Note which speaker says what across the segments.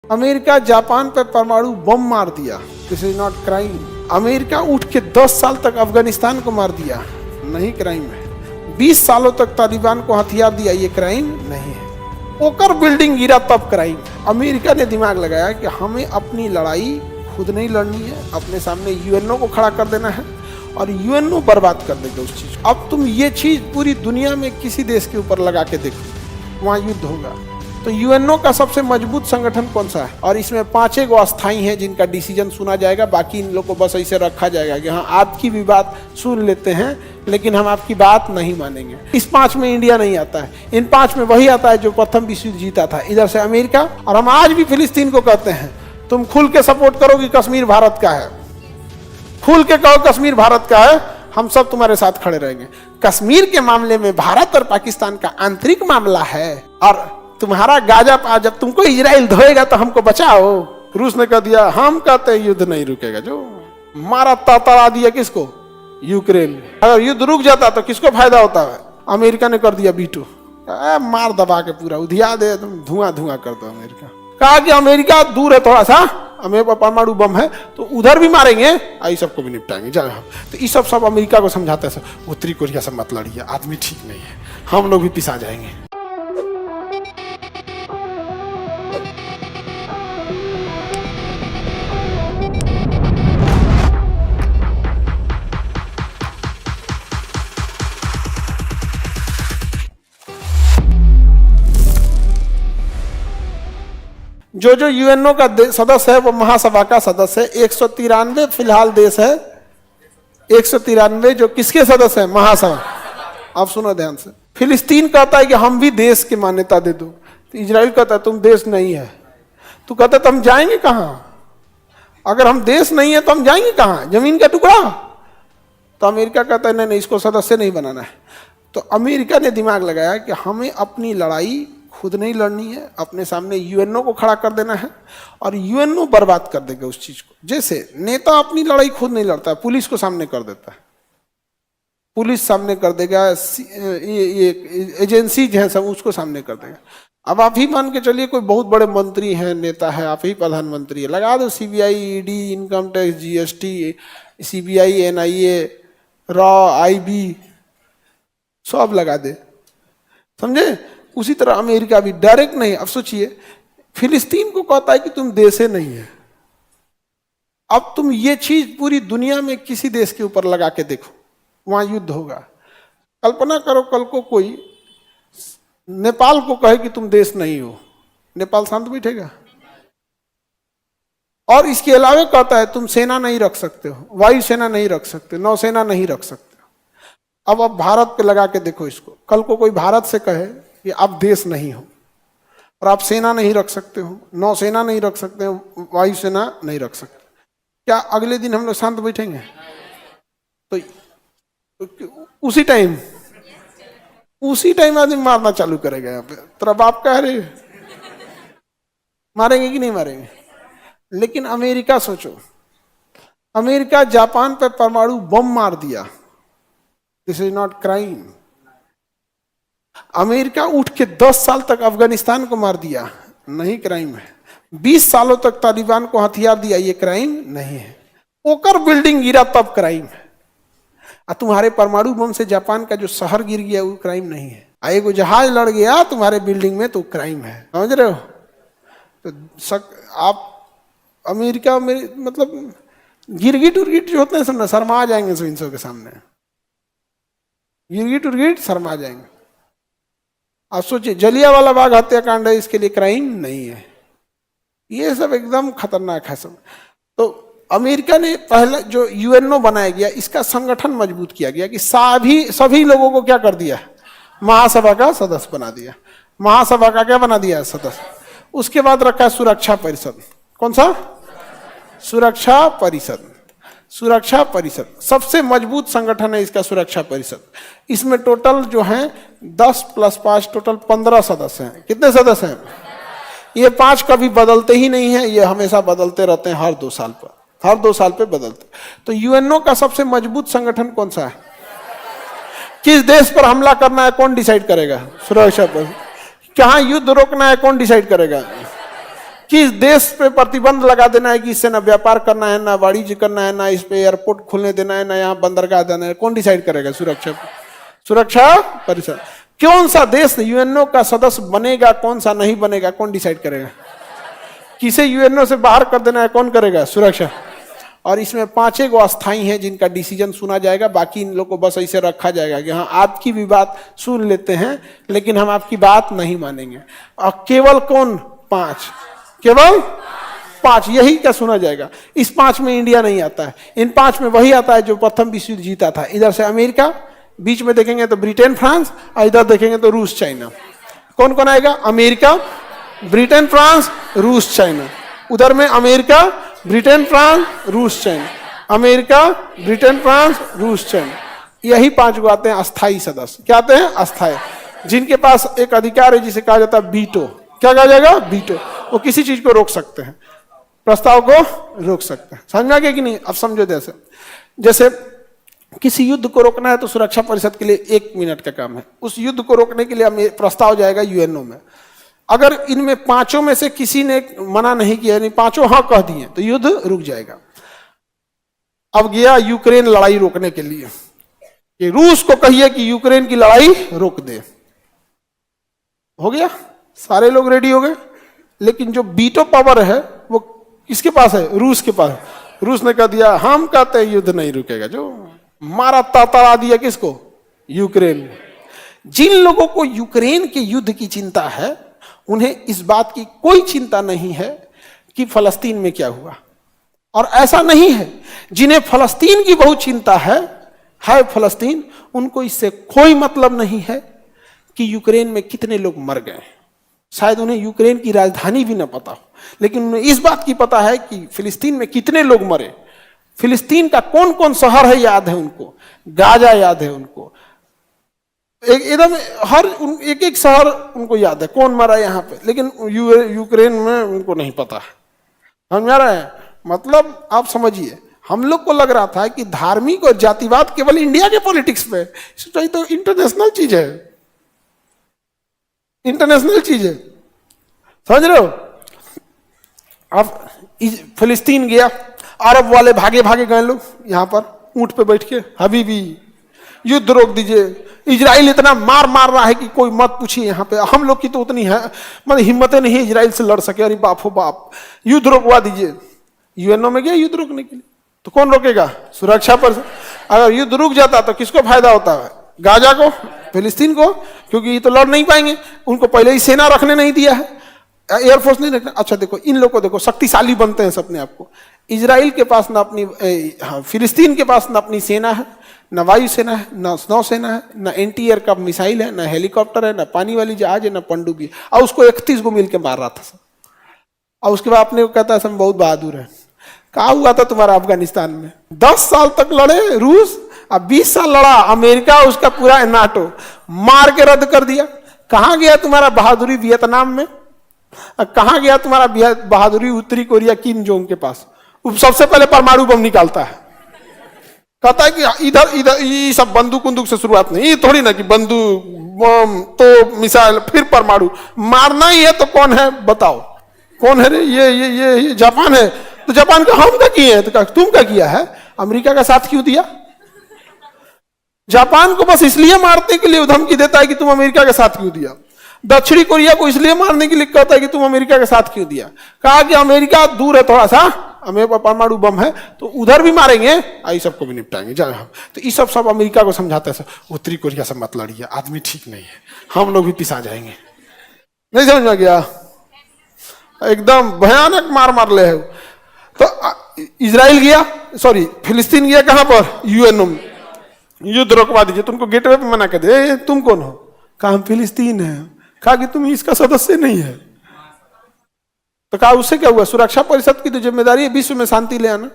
Speaker 1: America Japan पे परमाणु बम मार दिया, this is not crime. America उठ के 10 साल तक अफगानिस्तान को मार दिया, नहीं क्राइम है। 20 सालों तक तालिबान को हथियार दिया, ये क्राइम नहीं है। ओकर बिल्डिंग गिरा तब क्राइम। अमेरिका ने दिमाग लगाया कि हमें अपनी लड़ाई खुद नहीं लड़नी है, अपने सामने यूएनओ को खड़ा कर देना है और यूएनओ बर्बाद कर देगा उस चीज। अब तुम ये चीज पूरी दुनिया में किसी देश के ऊपर लगा के देखो, वहां युद्ध होगा। तो यूएनओ का सबसे मजबूत संगठन कौन सा है? और इसमें 5 गो अस्थायी हैं जिनका डिसीजन सुना जाएगा, बाकी इन लोग को बस ऐसे रखा जाएगा कि हाँ आपकी भी बात सुन लेते हैं लेकिन हम आपकी बात नहीं मानेंगे। इस 5 में इंडिया नहीं आता है, इन 5 में वही आता है जो प्रथम विश्व युद्ध जीता था, इधर से अमेरिका। और हम आज भी फिलिस्तीन को कहते हैं तुम खुल के सपोर्ट करो कि कश्मीर भारत का है, खुल के कहो कश्मीर भारत का है, हम सब तुम्हारे साथ खड़े रहेंगे। कश्मीर के मामले में भारत और पाकिस्तान का आंतरिक मामला है और तुम्हारा गाजा जब तुमको इजराइल धोएगा तो हमको बचाओ। रूस ने कह दिया, हम कहते हैं युद्ध नहीं रुकेगा, जो मारा तड़ा दिया किसको? यूक्रेन। अगर युद्ध रुक जाता तो किसको फायदा होता है? अमेरिका ने कर दिया वीटो, मार दबा के पूरा उधिया दे, तुम धुआं धुआं कर दो। अमेरिका कहा कि अमेरिका दूर है थोड़ा सा, हमें परमाणु बम है तो उधर भी मारेंगे, आई सबको भी निपटाएंगे जाए हम। तो ये सब अमेरिका को समझाते हैं, उत्तरी कोरिया से मत लड़िए, आदमी ठीक नहीं है, हम लोग भी पिसा जाएंगे। जो यूएनओ का सदस्य है वो महासभा का सदस्य है। 193 फिलहाल देश है, 193 जो किसके सदस्य है? महासभा। आप सुनो ध्यान से। फिलिस्तीन कहता है कि हम भी देश की मान्यता दे दो, तो इजराइल कहता है तुम देश नहीं है। तू कहता है तो हम जाएंगे कहां? अगर हम देश नहीं है तो हम जाएंगे कहां? जमीन का टुकड़ा। तो अमेरिका कहता है नहीं नहीं, इसको सदस्य नहीं बनाना है। तो अमेरिका ने दिमाग लगाया कि हमें अपनी लड़ाई खुद नहीं लड़नी है, अपने सामने यूएनओ को खड़ा कर देना है और यूएनओ बर्बाद कर देगा उस चीज को। जैसे नेता अपनी लड़ाई खुद नहीं लड़ता है, पुलिस को सामने कर देता है, पुलिस सामने कर देगा, ये एजेंसीज हैं सब उसको सामने कर देगा। अब आप ही मान के चलिए कोई बहुत बड़े मंत्री हैं, नेता है, आप ही प्रधानमंत्री है, लगा दो CBI, ED, income tax, GST, CBI, NIA, raw, IB सब लगा दे, समझे? उसी तरह अमेरिका भी डायरेक्ट नहीं। अब सोचिए, फिलिस्तीन को कहता है कि तुम देश नहीं है। अब तुम ये चीज पूरी दुनिया में किसी देश के ऊपर लगा के देखो, वहां युद्ध होगा। कल्पना करो कल को कोई नेपाल को कहे कि तुम देश नहीं हो, नेपाल शांत बैठेगा? और इसके अलावा कहता है तुम सेना नहीं रख सकते हो, वायुसेना नहीं रख सकते, नौसेना नहीं रख सकते। अब भारत पे लगा के देखो इसको। कल को कोई भारत से कहे कि आप देश नहीं हो और आप सेना नहीं रख सकते हो, नौसेना नहीं रख सकते हो, वायुसेना नहीं रख सकते, क्या अगले दिन हम लोग शांत बैठेंगे? तो उसी टाइम आदमी मारना चालू करेगा। यहाँ पे तेरा बाप कह रहे मारेंगे कि नहीं मारेंगे? लेकिन अमेरिका सोचो, अमेरिका जापान पे परमाणु बम मार दिया, this is not crime. America उठ के 10 साल तक अफगानिस्तान को मार दिया, नहीं क्राइम है। 20 सालों तक तालिबान को हथियार दिया, ये क्राइम नहीं है। ओकर बिल्डिंग गिरा तब क्राइम है। और तुम्हारे परमाणु बम से जापान का जो शहर गिर गया वो क्राइम नहीं है। एगो जहाज लड़ गया तुम्हारे बिल्डिंग में तो क्राइम है, समझ रहे हो? तो आप अमेरिका में मतलब गिरगिट उर्गिट जो होते हैं सब शर्मा जाएंगे इनसों के सामने, गिरगिट उर्गिट शर्मा जाएंगे। आप सोचिए, जलियांवाला बाग हत्याकांड है, इसके लिए क्राइम नहीं है। ये सब एकदम खतरनाक है सब। तो अमेरिका ने पहले जो यूएनओ बनाया गया, इसका संगठन मजबूत किया गया कि सभी लोगों को क्या कर दिया? महासभा का सदस्य बना दिया। महासभा का क्या बना दिया? सदस्य। उसके बाद रखा है सुरक्षा परिषद। कौन सा? सुरक्षा परिषद। सुरक्षा परिषद सबसे मजबूत संगठन है इसका, सुरक्षा परिषद। इसमें टोटल जो है 10 + 5 टोटल 15 सदस्य हैं। कितने सदस्य हैं? ये 5 कभी बदलते ही नहीं है, ये हमेशा बदलते रहते हैं, हर 2 साल पर, हर 2 साल पे बदलते। तो यूएनओ का सबसे मजबूत संगठन कौन सा है? किस देश पर हमला करना है कौन डिसाइड करेगा? सुरक्षा परिषद। कहाँ युद्ध रोकना है कौन डिसाइड करेगा? किस देश पे प्रतिबंध लगा देना है कि इससे ना व्यापार करना है, ना वाणिज्य करना है, ना इस पे एयरपोर्ट खोलने देना है, ना यहाँ बंदरगाह देना है? कौन डिसाइड करेगा? सुरक्षा परिषद। कौन सा देश यूएनओ का सदस्य बनेगा, कौन सा नहीं बनेगा, कौन डिसाइड करेगा? किसे यूएनओ से बाहर कर देना है, कौन करेगा? सुरक्षा। और इसमें 5 गो अस्थाई हैं जिनका डिसीजन सुना जाएगा, बाकी इन लोग को बस ऐसे रखा जाएगा कि हाँ आपकी भी बात सुन लेते हैं लेकिन हम आपकी बात नहीं मानेंगे। और केवल कौन? 5, केवल 5, यही क्या सुना जाएगा। इस 5 में इंडिया नहीं आता है, इन 5 में वही आता है जो प्रथम विश्व युद्ध जीता था। इधर से अमेरिका, बीच में देखेंगे तो ब्रिटेन फ्रांस, और इधर देखेंगे तो रूस चाइना। कौन कौन आएगा? अमेरिका, ब्रिटेन फ्रांस, रूस चाइना। उधर में अमेरिका, ब्रिटेन फ्रांस, रूस चाइना, अमेरिका, ब्रिटेन फ्रांस, रूस चाइना। यही 5 गो आते हैं अस्थाई सदस्य। क्या आते हैं? अस्थाई, जिनके पास एक अधिकार है जिसे कहा जाता है वीटो। क्या कहा जाएगा? वीटो। वो किसी चीज को रोक सकते हैं, प्रस्ताव को रोक सकते हैं। समझ में आ गया कि नहीं? अब समझो, जैसे किसी युद्ध को रोकना है तो सुरक्षा परिषद के लिए 1 मिनट का काम है। उस युद्ध को रोकने के लिए प्रस्ताव जाएगा यूएनओ में। अगर इनमें 5 में से किसी ने मना नहीं किया, यानी 5 हाँ कह दिए, तो युद्ध रुक जाएगा। अब गया यूक्रेन लड़ाई रोकने के लिए कि रूस को कहिए कि यूक्रेन की लड़ाई रोक दे। हो गया, सारे लोग रेडी हो गए, लेकिन जो वीटो पावर है वो किसके पास है? रूस के पास। रूस ने कह दिया हम कहते हैं युद्ध नहीं रुकेगा। जो मारा तातरा दिया किसको? यूक्रेन। जिन लोगों को यूक्रेन के युद्ध की चिंता है उन्हें इस बात की कोई चिंता नहीं है कि फलस्तीन में क्या हुआ। और ऐसा नहीं है जिन्हें फलस्तीन की बहुत चिंता है फलस्तीन, उनको इससे कोई मतलब नहीं है कि यूक्रेन में कितने लोग मर गए। शायद उन्हें यूक्रेन की राजधानी भी न पता हो, लेकिन उन्हें इस बात की पता है कि फिलिस्तीन में कितने लोग मरे। फिलिस्तीन का कौन कौन शहर है याद है उनको, गाजा याद है उनको, एकदम हर एक एक शहर उनको याद है कौन मरा यहाँ पे, लेकिन यूक्रेन में उनको नहीं पता है। समझ में आ रहा है? मतलब आप समझिए, हम लोग को लग रहा था कि धार्मिक और जातिवाद केवल इंडिया के पॉलिटिक्स में, तो इंटरनेशनल चीज है, इंटरनेशनल चीज है। समझ रहे हो? अब फिलिस्तीन गया, अरब वाले भागे भागे गए लोग यहां पर ऊंट पे बैठ के, हबीबी युद्ध रोक दीजिए। इजराइल इतना मार मार रहा है कि कोई मत पूछिए। यहाँ पे हम लोग की तो उतनी है मतलब हिम्मतें नहीं इजराइल से लड़ सके। अरे बाप हो बाप, युद्ध रोकवा दीजिए। यूएनओ में गया युद्ध रोकने के लिए, तो कौन रोकेगा? सुरक्षा परिषद। अगर युद्ध रुक जाता तो किसको फायदा होता है? गाजा को, फिलिस्तीन को, क्योंकि ये तो लड़ नहीं पाएंगे। उनको पहले ही सेना रखने नहीं दिया है, एयरफोर्स नहीं रखना। अच्छा देखो, इन लोग को देखो, शक्तिशाली बनते हैं अपने आप को। इजराइल के पास ना अपनी फिलिस्तीन के पास ना अपनी सेना है, न वायुसेना है, न नौसेना है, न एंटी एयरक्राफ्ट मिसाइल है, न हेलीकॉप्टर है, न पानी वाली जहाज है, न पनडुब्बी है। और उसको 31 को मिलकर मार रहा था सब। और उसके बाद अपने को कहता है सब बहुत बहादुर है। कहा हुआ था तुम्हारा अफगानिस्तान में? 10 साल तक लड़े रूस, अब 20 साल लड़ा अमेरिका, उसका पूरा नाटो मार के रद्द कर दिया। कहां गया तुम्हारा बहादुरी वियतनाम में? कहां गया तुम्हारा बहादुरी उत्तरी कोरिया किम जोंग के पास? सबसे पहले परमाणु बम निकालता है, कहता है कि इधर इधर ये सब बंदूक बंदूक से शुरुआत नहीं, ये थोड़ी ना कि बंदूक बम तो मिसाइल फिर परमाणु। मारना ही है तो कौन है बताओ? कौन है रे? ये जापान है। तो जापान का हम क्या किए हैं? तो तुम क्या किया है? अमेरिका का साथ क्यों दिया? जापान को बस इसलिए मारने के लिए धमकी देता है कि तुम अमेरिका के साथ क्यों दिया। दक्षिणी कोरिया को इसलिए मारने के लिए कहता है कि तुम अमेरिका के साथ क्यों दिया। कहा कि अमेरिका दूर है थोड़ा सा, हमें परमाणु बम है तो उधर भी मारेंगे, आई सबको भी निपटाएंगे जाए हम। तो ये सब अमेरिका को समझाता है, उत्तरी कोरिया से मत लड़िए, आदमी ठीक नहीं है, हम लोग भी पिसा जाएंगे। नहीं समझ में गया? एकदम भयानक मार मार ले है। तो इजराइल गया, सॉरी फिलिस्तीन गया कहां पर? यूएनओ में। युद्ध रोकवा दीजिए। तुमको गेटवे पे मना कर दे, तुम कौन हो? कहा हम फिलिस्तीन है। कहा कि तुम इसका सदस्य नहीं है। तो कहा उससे क्या हुआ? सुरक्षा परिषद की तो जिम्मेदारी है विश्व में शांति ले आना,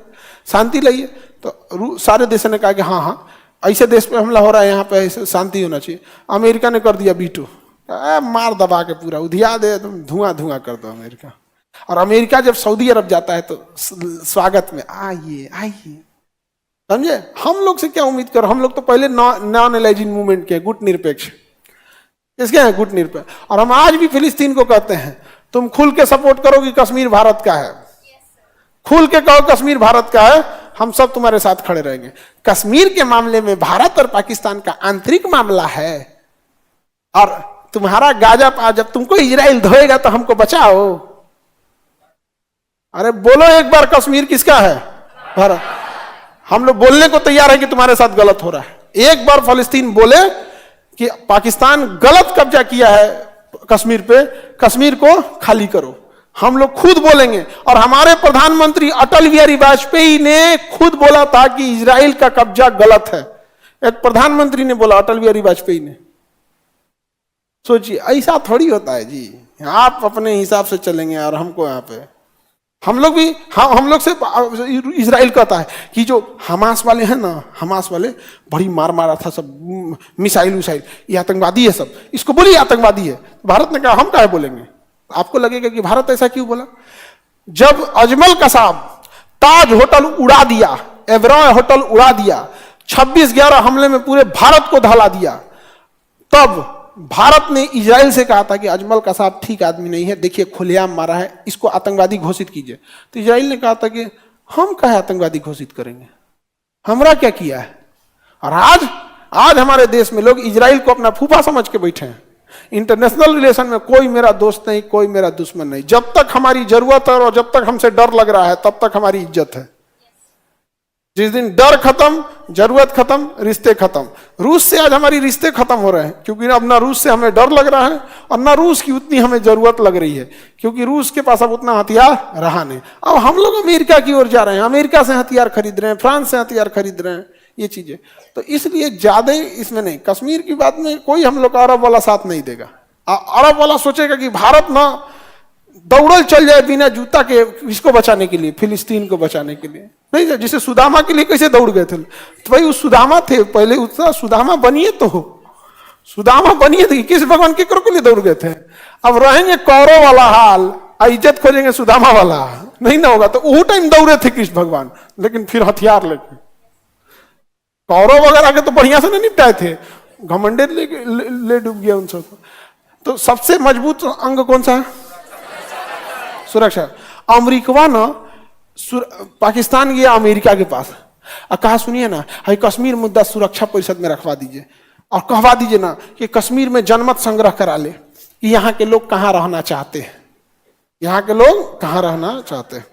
Speaker 1: शांति लाइए। तो सारे देशों ने कहा कि हाँ हाँ ऐसे देश पे हमला हो रहा है, यहाँ पे शांति होना चाहिए। अमेरिका ने कर दिया वीटो, मार दबा के पूरा उधिया दे, तुम धुआं धुआं कर दो अमेरिका। और अमेरिका जब सऊदी अरब जाता है तो स्वागत में आइए आइए। समझे? हम लोग से क्या उम्मीद करो? हम लोग तो पहले नॉन एलाइजिंग मूवमेंट के गुट निरपेक्ष, इसके हैं गुट निरपेक्ष। और हम आज भी फिलिस्तीन को कहते हैं। तुम खुल के सपोर्ट करो कि कश्मीर भारत का है, खुल के कहो कश्मीर भारत का है, हम सब तुम्हारे साथ खड़े रहेंगे। कश्मीर के मामले में भारत और पाकिस्तान का आंतरिक मामला है, और तुम्हारा गाजा जब तुमको इजराइल धोएगा तो हमको बचाओ। अरे बोलो एक बार, कश्मीर किसका है? भारत। हम लोग बोलने को तैयार है कि तुम्हारे साथ गलत हो रहा है। एक बार फलस्तीन बोले कि पाकिस्तान गलत कब्जा किया है कश्मीर पे, कश्मीर को खाली करो, हम लोग खुद बोलेंगे। और हमारे प्रधानमंत्री अटल बिहारी वाजपेयी ने खुद बोला था कि इजराइल का कब्जा गलत है। एक प्रधानमंत्री ने बोला, अटल बिहारी वाजपेयी ने। सोचिए, ऐसा थोड़ी होता है जी, आप अपने हिसाब से चलेंगे और हमको यहाँ पे हम लोग भी हम लोग से इजराइल कहता है कि जो हमास वाले हैं ना, हमास वाले बड़ी मार मारा था सब, मिसाइल विसाइल, ये आतंकवादी है सब, इसको बोलिए आतंकवादी है। भारत ने कहा हम क्या बोलेंगे? आपको लगेगा कि भारत ऐसा क्यों बोला? जब अजमल कसाब ताज होटल उड़ा दिया, एवरॉय होटल उड़ा दिया, 26/11 हमले में पूरे भारत को दहला दिया, तब भारत ने इजराइल से कहा था कि अजमल कसाब ठीक आदमी नहीं है, देखिए खुलेआम मारा है, इसको आतंकवादी घोषित कीजिए। तो इजराइल ने कहा था कि हम क्या आतंकवादी घोषित करेंगे, हमरा क्या किया है? और आज हमारे देश में लोग इजराइल को अपना फूफा समझ के बैठे हैं। इंटरनेशनल रिलेशन में कोई मेरा दोस्त नहीं, कोई मेरा दुश्मन नहीं। जब तक हमारी जरूरत है और जब तक हमसे डर लग रहा है, तब तक हमारी इज्जत है। जिस दिन डर खत्म, जरूरत खत्म, रिश्ते खत्म। रूस से आज हमारी रिश्ते खत्म हो रहे हैं, क्योंकि अब ना रूस से हमें डर लग रहा है और ना रूस की उतनी हमें जरूरत लग रही है, क्योंकि रूस के पास अब उतना हथियार रहा नहीं। अब हम लोग अमेरिका की ओर जा रहे हैं, अमेरिका से हथियार खरीद रहे हैं, फ्रांस से हथियार खरीद रहे हैं, ये चीजें। तो इसलिए ज्यादा इसमें नहीं, कश्मीर की बात में कोई हम लोग का अरब वाला साथ नहीं देगा। अरब वाला सोचेगा कि भारत ना दौड़ल चल जाए बिना जूता के इसको बचाने के लिए, फिलिस्तीन को बचाने के लिए। नहीं, जिसे सुदामा के लिए कैसे दौड़ गए थे, तो भाई उस सुदामा थे पहले, उसका सुदामा बनिए, तो सुदामा बनिए थे, किस भगवान के के लिए दौड़ गए थे? अब रहेंगे कौरव वाला हाल, इज्जत खोजेंगे सुदामा वाला, नहीं ना होगा। तो वो टाइम दौड़े थे कृष्ण भगवान, लेकिन फिर हथियार लेके। कौरव वगैरह के तो बढ़िया से नहीं निपटाए थे, घमंडे ले डूब गया उन सबको। तो सबसे मजबूत अंग कौन सा है? सुरक्षा। अमेरिका ना पाकिस्तान गया अमेरिका के पास और कहा सुनिए ना, हाई कश्मीर मुद्दा सुरक्षा परिषद में रखवा दीजिए और कहवा दीजिए ना कि कश्मीर में जनमत संग्रह करा ले कि यहाँ के लोग कहाँ रहना चाहते हैं, यहाँ के लोग कहाँ रहना चाहते हैं।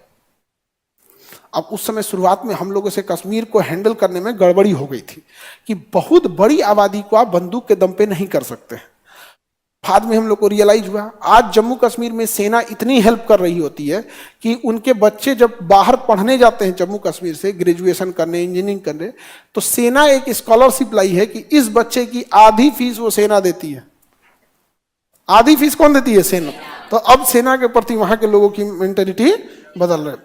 Speaker 1: अब उस समय शुरुआत में हम लोगों से कश्मीर को हैंडल करने में गड़बड़ी हो गई थी कि बहुत बड़ी आबादी को आप बंदूक के दम पे नहीं कर सकते। बाद में हम लोग को रियलाइज हुआ, आज जम्मू कश्मीर में सेना इतनी हेल्प कर रही होती है कि उनके बच्चे जब बाहर पढ़ने जाते हैं जम्मू कश्मीर से, ग्रेजुएशन करने, इंजीनियरिंग करने, तो सेना एक स्कॉलरशिप लाई है कि इस बच्चे की आधी फीस वो सेना देती है। आधी फीस कौन देती है? सेना। तो अब सेना के प्रति वहां के लोगों की मेंटेलिटी बदल रही।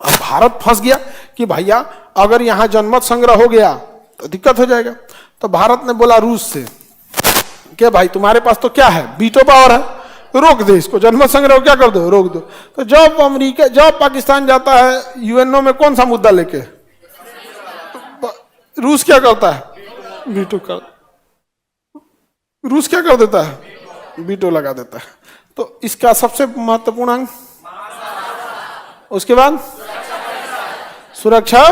Speaker 1: अब भारत फंस गया कि भैया अगर यहां जनमत संग्रह हो गया तो दिक्कत हो जाएगा। तो भारत ने बोला रूस से क्या भाई तुम्हारे पास तो क्या है, वीटो पावर है, तो रोक दे इसको, जनमत संग्रह क्या कर दो, रोक दो। तो जब पाकिस्तान जाता है यूएनओ में कौन सा मुद्दा लेके, रूस क्या करता है? वीटो कर, रूस क्या कर देता है? वीटो लगा देता है। तो इसका सबसे महत्वपूर्ण अंग, उसके बाद सुरक्षा,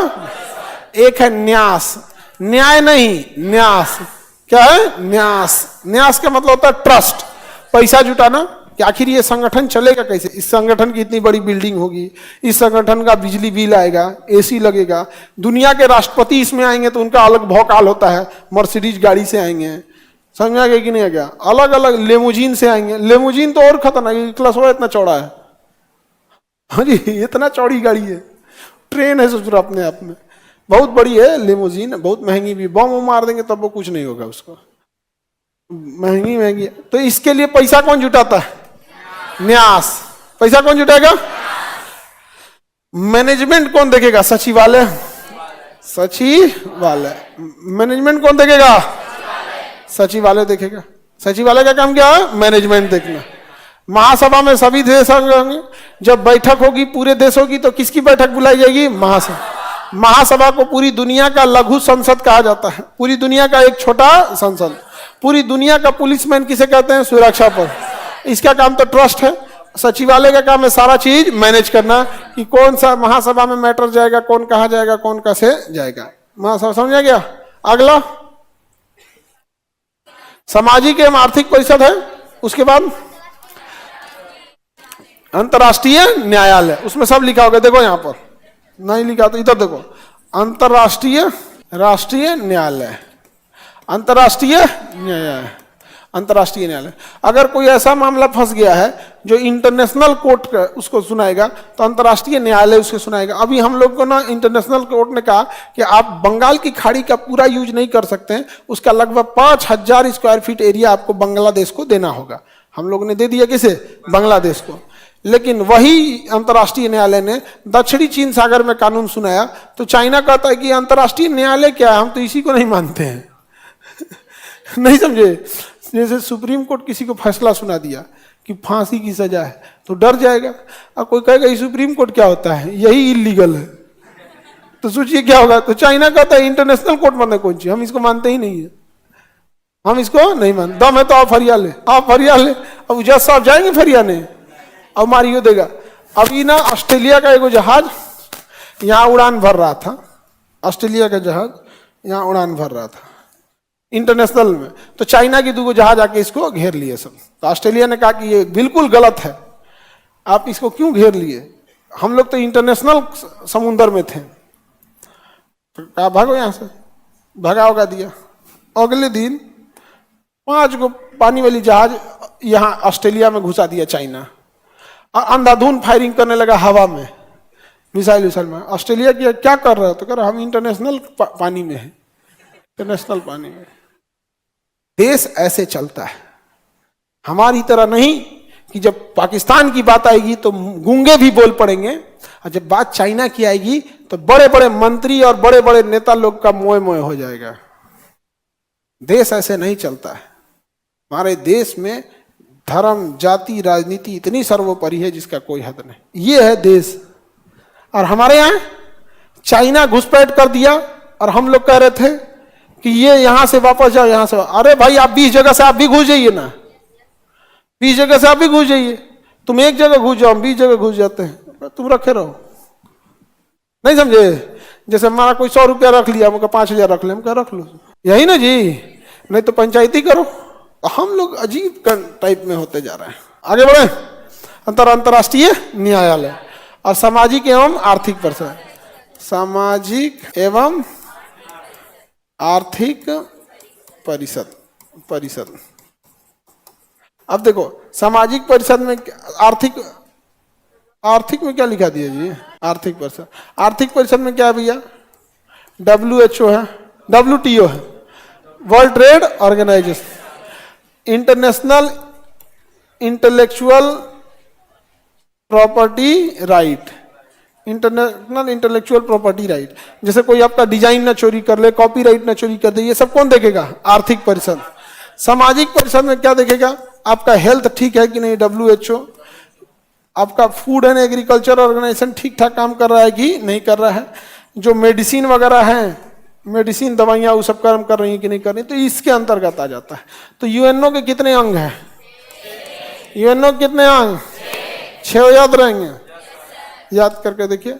Speaker 1: एक है न्यास, न्याय नहीं न्यास। क्या है? न्यास। न्यास का मतलब होता है ट्रस्ट, पैसा जुटाना कि आखिर ये संगठन चलेगा कैसे, इस संगठन की इतनी बड़ी बिल्डिंग होगी, इस संगठन का बिजली बिल आएगा, एसी लगेगा, दुनिया के राष्ट्रपति इसमें आएंगे तो उनका अलग भौकाल होता है, मर्सिडीज गाड़ी से आएंगे, समझ आ गया कि नहीं आ गया? अलग अलग लेमुजीन से आएंगे, लेमुजीन तो और खतरनाक, क्लास इतना चौड़ा है, हाँ जी इतना चौड़ी गाड़ी है, ट्रेन है सोच अपने आप में, बहुत बड़ी है लिमोजीन, बहुत महंगी भी, बम मार देंगे तब वो कुछ नहीं होगा उसको, महंगी महंगी। तो इसके लिए पैसा कौन जुटाता है? न्यास। पैसा कौन जुटाएगा? मैनेजमेंट कौन देखेगा? सचिवालय। सचिवालय। मैनेजमेंट कौन देखेगा? सचिवालय देखेगा। सचिवालय का काम क्या है? मैनेजमेंट देखना। महासभा में सभी देश होंगे, जब बैठक होगी पूरे देशों की तो किसकी बैठक बुलाई जाएगी? महासभा। महासभा को पूरी दुनिया का लघु संसद कहा जाता है, पूरी दुनिया का एक छोटा संसद। पूरी दुनिया का पुलिसमैन किसे कहते हैं? सुरक्षा पर। इसका काम तो ट्रस्ट है, सचिवालय का काम है सारा चीज मैनेज करना, कि कौन सा महासभा में मैटर जाएगा, कौन कहाँ जाएगा, कौन कैसे जाएगा। महासभा समझा गया। अगला सामाजिक एवं आर्थिक परिषद है। उसके बाद अंतर्राष्ट्रीय न्यायालय, उसमें सब लिखा होगा, देखो यहां पर नहीं लिखा तो इधर देखो, राष्ट्रीय न्यायालय, अंतर्राष्ट्रीय न्यायालय, अंतर्राष्ट्रीय न्यायालय। अगर कोई ऐसा मामला फंस गया है जो इंटरनेशनल कोर्ट का उसको सुनाएगा तो अंतर्राष्ट्रीय न्यायालय उसको सुनाएगा। अभी हम लोग को ना इंटरनेशनल कोर्ट ने कहा कि आप बंगाल की खाड़ी का पूरा यूज नहीं कर सकते हैं, उसका लगभग 5000 स्क्वायर फीट एरिया आपको बांग्लादेश को देना होगा। हम लोग ने दे दिया किसे? बांग्लादेश को। लेकिन वही अंतर्राष्ट्रीय न्यायालय ने दक्षिणी चीन सागर में कानून सुनाया तो चाइना कहता है कि अंतर्राष्ट्रीय न्यायालय क्या है, हम तो इसी को नहीं मानते हैं। नहीं समझे? जैसे सुप्रीम कोर्ट किसी को फैसला सुना दिया कि फांसी की सजा है तो डर जाएगा, और कोई कहेगा ये सुप्रीम कोर्ट क्या होता है, यही इलीगल है, तो सोचिए क्या होगा। तो चाइना कहता है इंटरनेशनल कोर्ट मानना कौन सी, हम इसको मानते ही नहीं है, हम इसको नहीं मानते। दम है तो आप फरियाले, आप फरियाले। अब जज साहब जाएंगे फरियाने और मारियो देगा। अभी ना ऑस्ट्रेलिया का एक जहाज यहाँ उड़ान भर रहा था, ऑस्ट्रेलिया का जहाज यहाँ उड़ान भर रहा था इंटरनेशनल में, तो चाइना की 2 जहाज आके इसको घेर लिए सब। तो ऑस्ट्रेलिया ने कहा कि ये बिल्कुल गलत है, आप इसको क्यों घेर लिए, हम लोग तो इंटरनेशनल समुद्र में थे। तो कहा भागो यहाँ से, भगा वगा दिया। अगले दिन 5 गो पानी वाली जहाज यहाँ ऑस्ट्रेलिया में घुसा दिया चाइना, और अंधाधुंध फायरिंग करने लगा हवा में, मिसाइल में। ऑस्ट्रेलिया की क्या कर रहा है, तो कह रहा हम इंटरनेशनल पानी में है, इंटरनेशनल पानी में। देश ऐसे चलता है, हमारी तरह नहीं कि जब पाकिस्तान की बात आएगी तो गूंगे भी बोल पड़ेंगे, और जब बात चाइना की आएगी तो बड़े बड़े मंत्री और बड़े बड़े नेता लोग का मोए मोए हो जाएगा। देश ऐसे नहीं चलता है। हमारे देश में धर्म, जाति, राजनीति इतनी सर्वोपरि है जिसका कोई हद नहीं। ये है देश। और हमारे यहाँ चाइना घुसपैठ कर दिया और हम लोग कह रहे थे कि ये यहां से वापस जाओ, यहां से। अरे भाई आप 20 जगह से आप भी घुस जाइए ना, 20 जगह से आप भी घुस जाइए। तुम एक जगह घुस जाओ, 20 जगह घुस जाते हैं, तुम रखे रहो। नहीं समझे? जैसे हमारा कोई 100 रुपया रख लिया, हमको 5000 रख ले, हम कह रख लो, यही ना जी, नहीं तो पंचायती करो। हम लोग अजीब टाइप में होते जा रहे हैं। आगे बढ़े। अंतर्राष्ट्रीय न्यायालय और सामाजिक एवं आर्थिक परिषद, सामाजिक एवं आर्थिक परिषद। अब देखो सामाजिक परिषद में आर्थिक में क्या लिखा दिया जी? आर्थिक परिषद। आर्थिक परिषद में क्या है भैया? WHO है, WTO है, world trade organization, international intellectual property right, international intellectual property right. जैसे कोई आपका डिजाइन ना चोरी कर ले, कॉपीराइट ना चोरी कर दे, ये सब कौन देखेगा? आर्थिक परिषद। सामाजिक परिषद में क्या देखेगा? आपका हेल्थ ठीक है कि नहीं, WHO। आपका फूड एंड एग्रीकल्चर ऑर्गेनाइजेशन ठीक ठाक काम कर रहा है कि नहीं कर रहा है। जो मेडिसिन वगैरह है, मेडिसिन दवाइयाँ वो सब काम कर रही है कि नहीं कर रही, तो इसके अंतर्गत आ जाता है। तो UNO के कितने अंग हैं? UNO के कितने अंग? 6 याद रहेंगे, याद करके देखिए।